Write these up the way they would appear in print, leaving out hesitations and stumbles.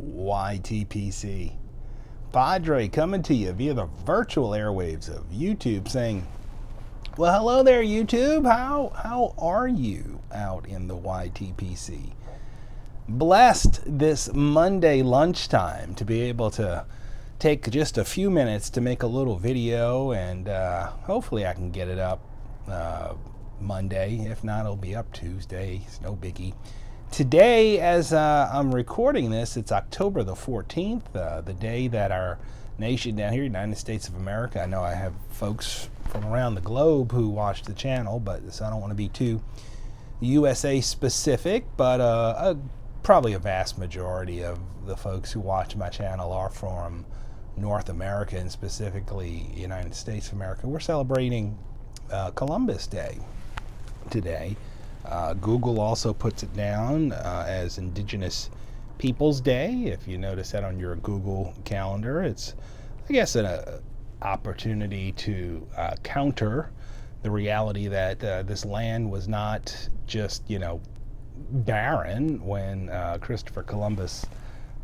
YTPC. Padre coming to you via the virtual airwaves of YouTube saying, well, hello there, YouTube. How are you out in the YTPC? Blessed this Monday lunchtime to be able to take just a few minutes to make a little video, and hopefully I can get it up Monday. If not, it'll be up Tuesday. It's no biggie. Today, as I'm recording this, it's October the 14th, the day that our nation down here, United States of America, I know I have folks from around the globe who watch the channel, but so I don't want to be too USA specific, but probably a vast majority of the folks who watch my channel are from North America, and specifically United States of America. We're celebrating Columbus Day today. Google also puts it down as Indigenous Peoples Day. If you notice that on your Google calendar, it's, I guess, an opportunity to counter the reality that this land was not just, barren when Christopher Columbus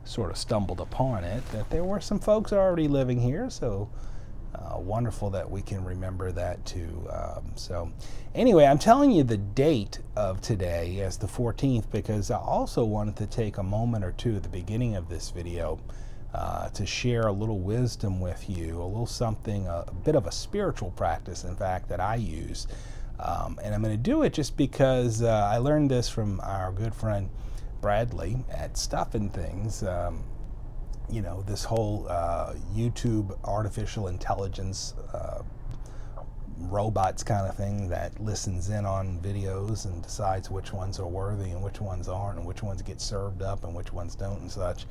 sort of stumbled upon it, that there were some folks already living here. So wonderful that we can remember that too. So anyway, I'm telling you the date of today as the 14th because I also wanted to take a moment or two at the beginning of this video to share a little wisdom with you, a little something, a bit of a spiritual practice, in fact, that I use. And I'm going to do it just because I learned this from our good friend Bradley at Stuff and Things. This whole YouTube artificial intelligence robots kind of thing that listens in on videos and decides which ones are worthy and which ones aren't, and which ones get served up and which ones don't and such.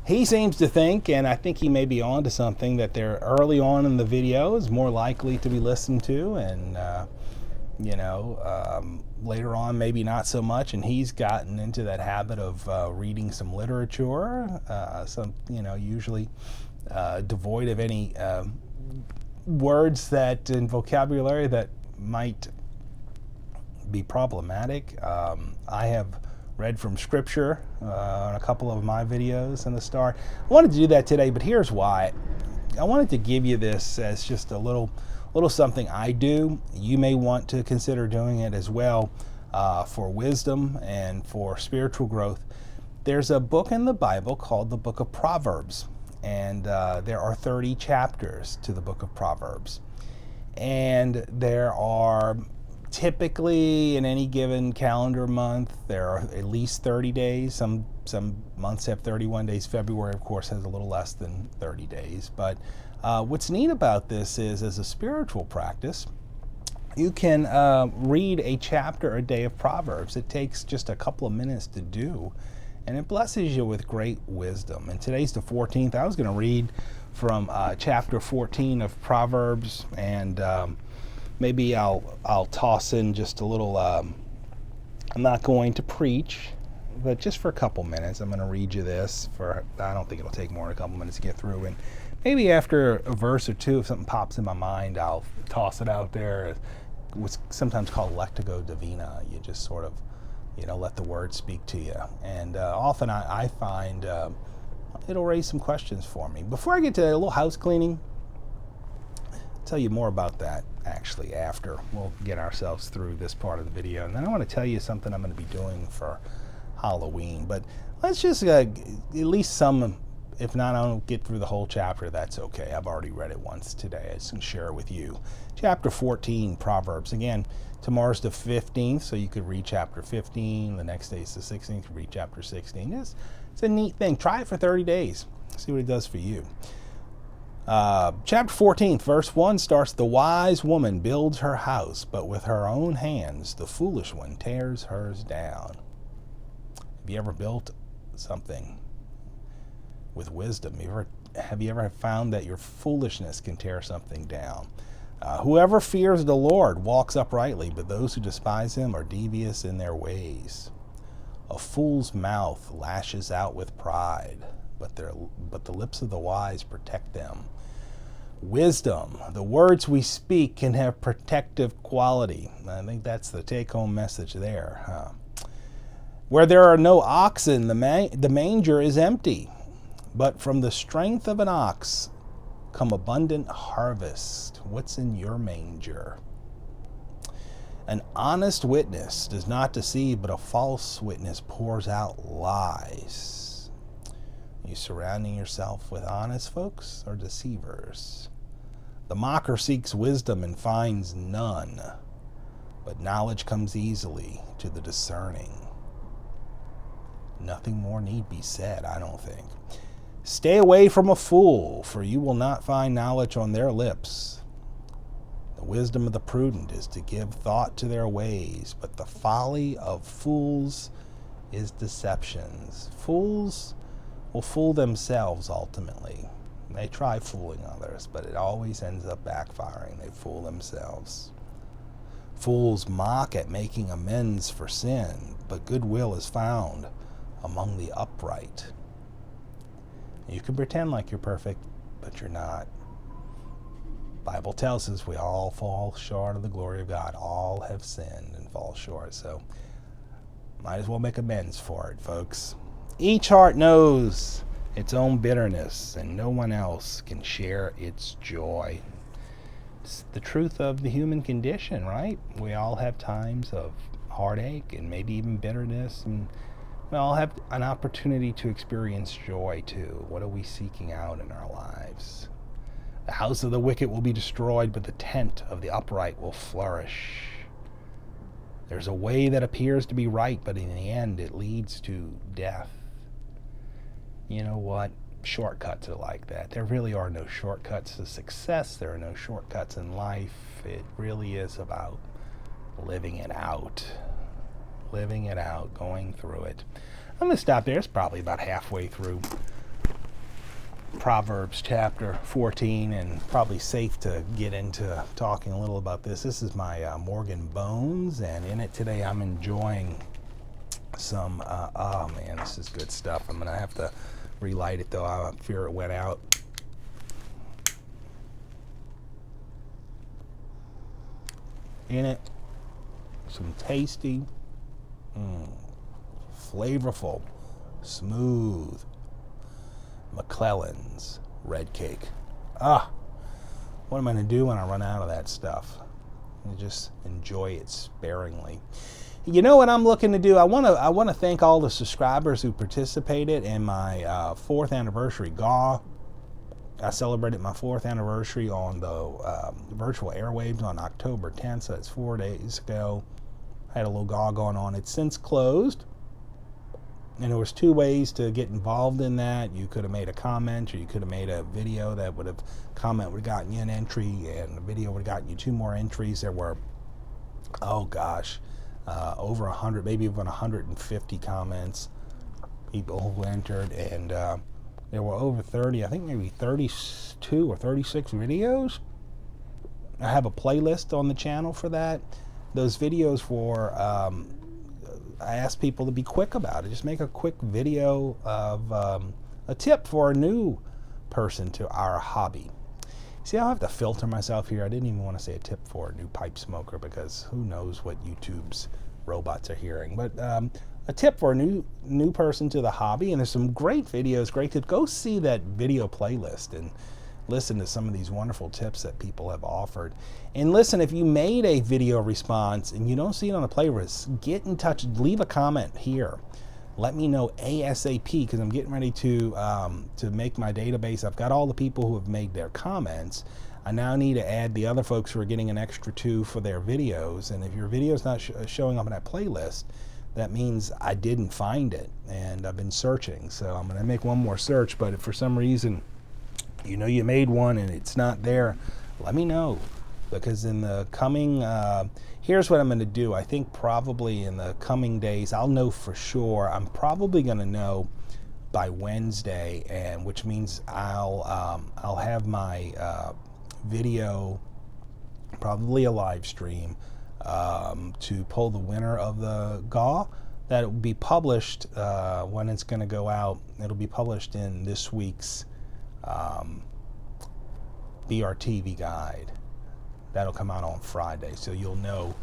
He seems to think, and I think he may be onto something, that they're early on in the video is more likely to be listened to, and later on maybe not so much, and he's gotten into that habit of reading some literature, usually devoid of any words that and vocabulary that might be problematic. I have read from scripture on a couple of my videos in the start. I wanted to do that today, but here's why. I wanted to give you this as just a little something I do. You may want to consider doing it as well for wisdom and for spiritual growth. There's a book in the Bible called the Book of Proverbs, and there are 30 chapters to the Book of Proverbs. And there are typically in any given calendar month, there are at least 30 days. Some months have 31 days. February, of course, has a little less than 30 days. But what's neat about this is, as a spiritual practice, you can read a chapter a day of Proverbs. It takes just a couple of minutes to do, and it blesses you with great wisdom. And today's the 14th. I was going to read from chapter 14 of Proverbs, and maybe I'll toss in just a little, I'm not going to preach, but just for a couple minutes, I'm going to read you this. I don't think it'll take more than a couple minutes to get through. And maybe after a verse or two, if something pops in my mind, I'll toss it out there. What's sometimes called lectigo divina. You just sort of, let the word speak to you. And often I find it'll raise some questions for me. Before I get to a little house cleaning, I'll tell you more about that actually after we'll get ourselves through this part of the video. And then I want to tell you something I'm going to be doing for Halloween. But let's just at least some. If not, I don't get through the whole chapter, that's okay. I've already read it once today. I just can share it with you. Chapter 14, Proverbs. Again, tomorrow's the 15th, so you could read chapter 15. The next day is the 16th, read chapter 16. It's a neat thing. Try it for 30 days. See what it does for you. Chapter 14, verse 1 starts, "The wise woman builds her house, but with her own hands the foolish one tears hers down." Have you ever built something with wisdom? Have you ever found that your foolishness can tear something down? Whoever fears the Lord walks uprightly, but those who despise him are devious in their ways. A fool's mouth lashes out with pride, but the lips of the wise protect them. Wisdom, the words we speak can have protective quality. I think that's the take-home message there. Where there are no oxen, the manger is empty. But from the strength of an ox come abundant harvest. What's in your manger? An honest witness does not deceive, but a false witness pours out lies. Are you surrounding yourself with honest folks or deceivers? The mocker seeks wisdom and finds none, but knowledge comes easily to the discerning. Nothing more need be said, I don't think. Stay away from a fool, for you will not find knowledge on their lips. The wisdom of the prudent is to give thought to their ways, but the folly of fools is deceptions. Fools will fool themselves ultimately. They try fooling others, but it always ends up backfiring. They fool themselves. Fools mock at making amends for sin, but goodwill is found among the upright. You can pretend like you're perfect, but you're not. Bible tells us we all fall short of the glory of God. All have sinned and fall short. So might as well make amends for it, folks. Each heart knows its own bitterness, and no one else can share its joy. It's the truth of the human condition, right? We all have times of heartache and maybe even bitterness, and we all have an opportunity to experience joy too. What are we seeking out in our lives? The house of the wicked will be destroyed, but the tent of the upright will flourish. There's a way that appears to be right, but in the end it leads to death. You know what? Shortcuts are like that. There really are no shortcuts to success. There are no shortcuts in life. It really is about living it out. Living it out, going through it. I'm going to stop there. It's probably about halfway through Proverbs chapter 14, and probably safe to get into talking a little about this. This is my Morgan Bones, and in it today I'm enjoying some, oh man, this is good stuff. I'm going to have to relight it though. I fear it went out. In it, some tasty, flavorful, smooth McClellan's red cake. What am I going to do when I run out of that stuff? I just enjoy it sparingly. You know what I'm looking to do? I want to thank all the subscribers who participated in my 4th anniversary GAW. I celebrated my 4th anniversary on the virtual airwaves on October 10th, so that's 4 days ago. I had a little GAW going on. It's since closed. And there was 2 ways to get involved in that. You could have made a comment, or you could have made a video that would have, comment would have gotten you an entry, and the video would have gotten you 2 more entries. There were, oh gosh, over 100, maybe even 150 comments, people who entered, and there were over 30, I think maybe 32 or 36 videos. I have a playlist on the channel for that. Those videos were, I asked people to be quick about it. Just make a quick video of a tip for a new person to our hobby. See, I'll have to filter myself here. I didn't even want to say a tip for a new pipe smoker, because who knows what YouTube's robots are hearing. But a tip for a new person to the hobby, and there's some great videos, great tips. Go see that video playlist and listen to some of these wonderful tips that people have offered. And listen, if you made a video response and you don't see it on the playlist, get in touch, leave a comment here. Let me know ASAP, because I'm getting ready to make my database. I've got all the people who have made their comments. I now need to add the other folks who are getting an extra 2 for their videos. And if your video is not showing up in that playlist, that means I didn't find it, and I've been searching. So I'm going to make one more search, but if for some reason you know you made one and it's not there, let me know, because in the coming, here's what I'm going to do. I think probably in the coming days, I'll know for sure. I'm probably going to know by Wednesday, and which means I'll have my video, probably a live stream, to pull the winner of the GAW. That will be published when it's going to go out. It'll be published in this week's brtv guide. That'll come out on Friday, so you'll know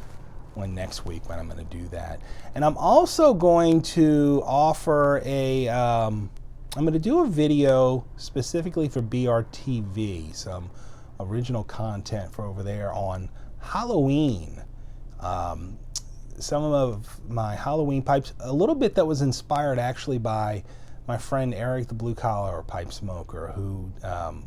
when next week when I'm going to do that. And I'm also going to offer a I'm going to do a video specifically for brtv, some original content for over there on Halloween. Some of my Halloween pipes, a little bit that was inspired actually by my friend Eric the Blue Collar Pipe Smoker, who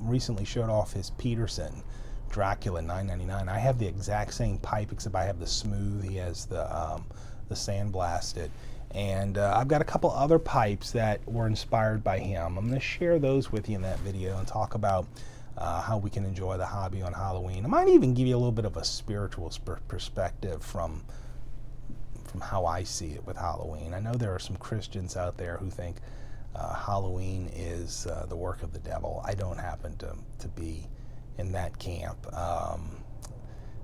recently showed off his Peterson Dracula 999. I have the exact same pipe, except I have the smooth. He has the sandblasted. And I've got a couple other pipes that were inspired by him. I'm going to share those with you in that video and talk about how we can enjoy the hobby on Halloween. I might even give you a little bit of a spiritual perspective from how I see it with Halloween. I know there are some Christians out there who think Halloween is the work of the devil. I don't happen to be in that camp.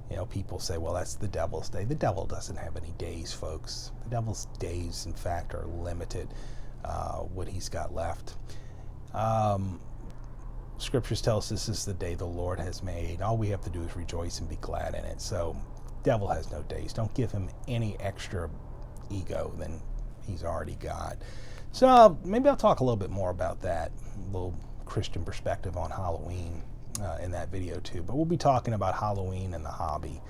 You know, people say, well, that's the devil's day. The devil doesn't have any days, folks. The devil's days, in fact, are limited, what he's got left. Scriptures tell us this is the day the Lord has made. All we have to do is rejoice and be glad in it. So, devil has no days. Don't give him any extra ego than he's already got. So, maybe I'll talk a little bit more about that, a little Christian perspective on Halloween in that video too. But we'll be talking about Halloween and the hobby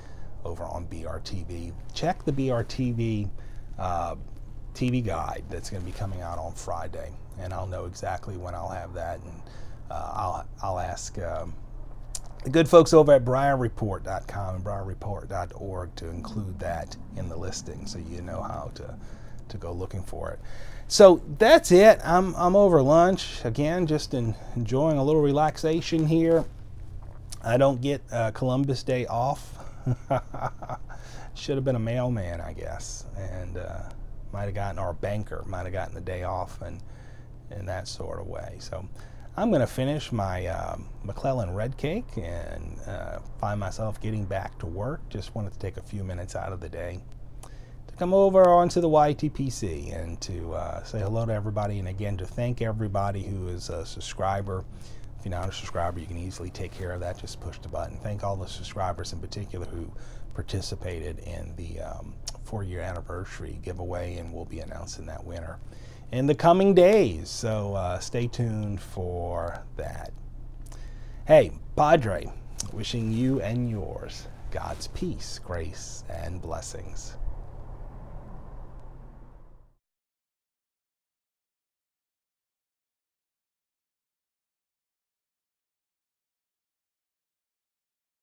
over on brtv. Check the brtv TV guide that's going to be coming out on Friday, and I'll know exactly when I'll have that, and I'll ask the good folks over at briarreport.com and briarreport.org to include that in the listing, so you know how to go looking for it. So that's it. I'm over lunch again, just enjoying a little relaxation here. I don't get Columbus Day off. Should have been a mailman, I guess, and might have gotten, or a banker might have gotten the day off, and in that sort of way. So I'm going to finish my McClellan red cake and find myself getting back to work. Just wanted to take a few minutes out of the day to come over onto the YTPC and to say hello to everybody, and again to thank everybody who is a subscriber. If you're not a subscriber, you can easily take care of that. Just push the button. Thank all the subscribers in particular who participated in the 4-year anniversary giveaway, and we'll be announcing that winner in the coming days. So stay tuned for that. Hey, Padre, wishing you and yours God's peace, grace, and blessings.